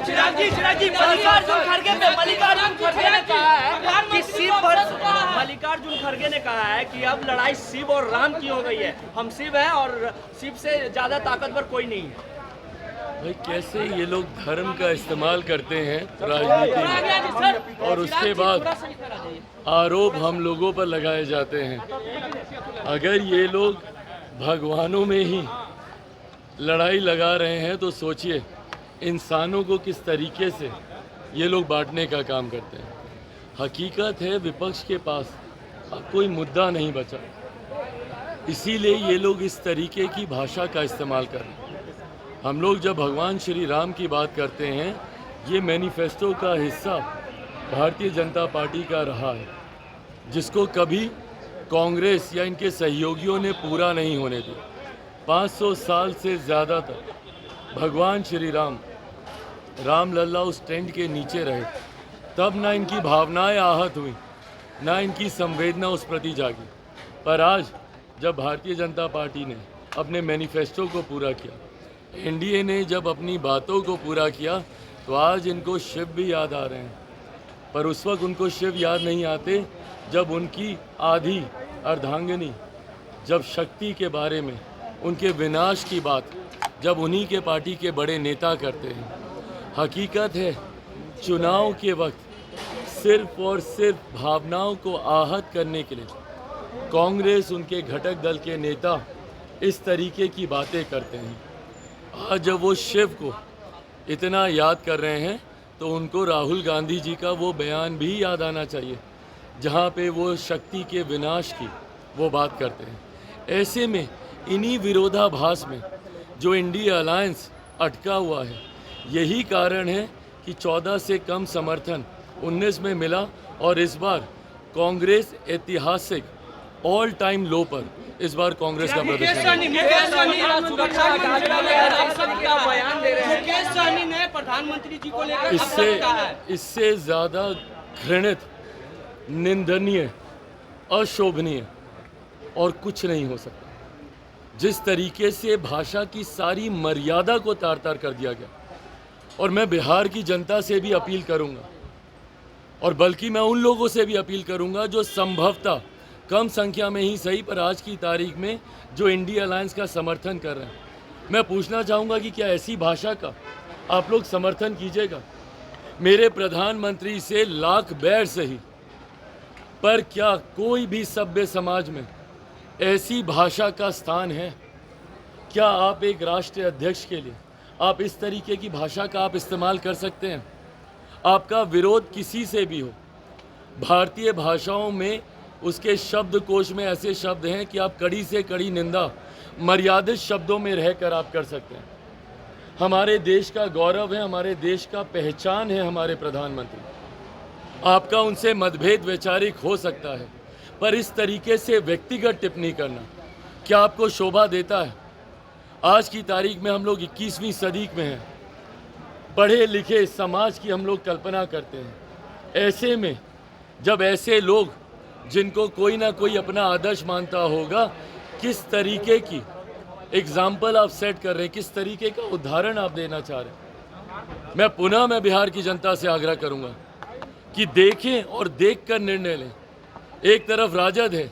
चिराग जी, मल्लिकार्जुन खड़गे ने कहा है कि शिव पर मल्लिकार्जुन खड़गे ने कहा है कि अब लड़ाई शिव और राम की हो गई है। हम शिव हैं और शिव से ज्यादा ताकतवर कोई नहीं है। भाई कैसे ये लोग धर्म का इस्तेमाल करते हैं राजनीति में और उसके बाद आरोप हम लोगों पर लगाए जाते हैं। अगर ये लोग भगवानों में ही लड़ाई लगा रहे हैं तो सोचिए इंसानों को किस तरीके से ये लोग बांटने का काम करते हैं। हकीकत है विपक्ष के पास अब कोई मुद्दा नहीं बचा, इसीलिए ये लोग इस तरीके की भाषा का इस्तेमाल कर रहे हैं। हम लोग जब भगवान श्री राम की बात करते हैं, ये मैनिफेस्टो का हिस्सा भारतीय जनता पार्टी का रहा है, जिसको कभी कांग्रेस या इनके सहयोगियों ने पूरा नहीं होने दिया। 500 साल से ज़्यादा तक भगवान श्री राम रामलला उस टेंट के नीचे रहे, तब ना इनकी भावनाएं आहत हुई, ना इनकी संवेदना उस प्रति जागी। पर आज जब भारतीय जनता पार्टी ने अपने मैनिफेस्टो को पूरा किया, एनडीए ने जब अपनी बातों को पूरा किया, तो आज इनको शिव भी याद आ रहे हैं। पर उस वक्त उनको शिव याद नहीं आते जब उनकी आधी अर्धांगिनी, जब शक्ति के बारे में, उनके विनाश की बात जब उन्हीं के पार्टी के बड़े नेता करते हैं। हकीकत है चुनाव के वक्त सिर्फ और सिर्फ भावनाओं को आहत करने के लिए कांग्रेस, उनके घटक दल के नेता इस तरीके की बातें करते हैं। आज जब वो शिव को इतना याद कर रहे हैं तो उनको राहुल गांधी जी का वो बयान भी याद आना चाहिए, जहाँ पे वो शक्ति के विनाश की वो बात करते हैं। ऐसे में इन्हीं विरोधाभास में जो इंडिया अलायंस अटका हुआ है, यही कारण है कि 14 से कम समर्थन 19 में मिला और इस बार कांग्रेस ऐतिहासिक ऑल टाइम लो पर इस बार कांग्रेस का प्रदर्शन प्रधानमंत्री जी को लेकर इससे ज़्यादा घृणित, निंदनीय, अशोभनीय और कुछ नहीं हो सकता। जिस तरीके से भाषा की सारी मर्यादा को तार तार कर दिया गया, और मैं बिहार की जनता से भी अपील करूंगा, और बल्कि मैं उन लोगों से भी अपील करूंगा जो संभवतः कम संख्या में ही सही पर आज की तारीख में जो इंडिया अलायंस का समर्थन कर रहे हैं। मैं पूछना चाहूँगा कि क्या ऐसी भाषा का आप लोग समर्थन कीजिएगा? मेरे प्रधानमंत्री से लाख बैर सही, पर क्या कोई भी सभ्य समाज में ऐसी भाषा का स्थान है? क्या आप एक राष्ट्रीय अध्यक्ष के लिए आप इस तरीके की भाषा का आप इस्तेमाल कर सकते हैं? आपका विरोध किसी से भी हो, भारतीय भाषाओं में उसके शब्दकोश में ऐसे शब्द हैं कि आप कड़ी से कड़ी निंदा मर्यादित शब्दों में रहकर आप कर सकते हैं। हमारे देश का गौरव है, हमारे देश का पहचान है हमारे प्रधानमंत्री। आपका उनसे मतभेद वैचारिक हो सकता है, पर इस तरीके से व्यक्तिगत टिप्पणी करना क्या आपको शोभा देता है? आज की तारीख में हम लोग 21वीं सदी में हैं, पढ़े लिखे समाज की हम लोग कल्पना करते हैं। ऐसे में जब ऐसे लोग जिनको कोई ना कोई अपना आदर्श मानता होगा, किस तरीके की एग्जाम्पल आप सेट कर रहे हैं, किस तरीके का उदाहरण आप देना चाह रहे हैं। मैं बिहार की जनता से आग्रह करूंगा कि देखें और देखकर निर्णय लें। एक तरफ राजद है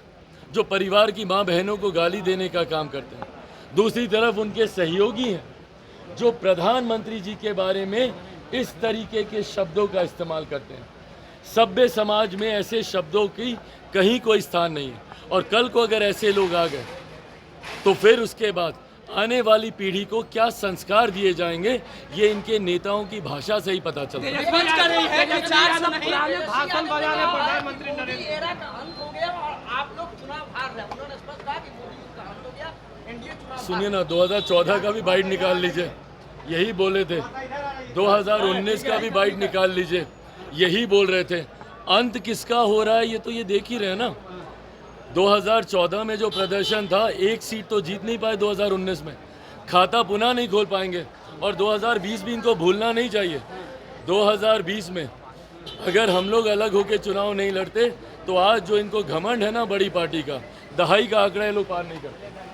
जो परिवार की मां बहनों को गाली देने का काम करते हैं, दूसरी तरफ उनके सहयोगी हैं जो प्रधानमंत्री जी के बारे में इस तरीके के शब्दों का इस्तेमाल करते हैं। सभ्य समाज में ऐसे शब्दों की कहीं कोई स्थान नहीं है, और कल को अगर ऐसे लोग आ गए तो फिर उसके बाद आने वाली पीढ़ी को क्या संस्कार दिए जाएंगे, ये इनके नेताओं की भाषा से ही पता चलता है। सुनिए ना, 2014 का भी बाइट निकाल लीजिए, यही बोले थे। 2019 का भी बाइट निकाल लीजिए, यही बोल रहे थे। अंत किसका हो रहा है ये तो ये देख ही रहे हैं ना। 2014 में जो प्रदर्शन था, एक सीट तो जीत नहीं पाए 2019 में, खाता पुनः नहीं खोल पाएंगे, और 2020 भी इनको भूलना नहीं चाहिए। 2020 में अगर हम लोग अलग होकर चुनाव नहीं लड़ते तो आज जो इनको घमंड है ना बड़ी पार्टी का, दहाई का आंकड़ा ये लोग पार नहीं करते।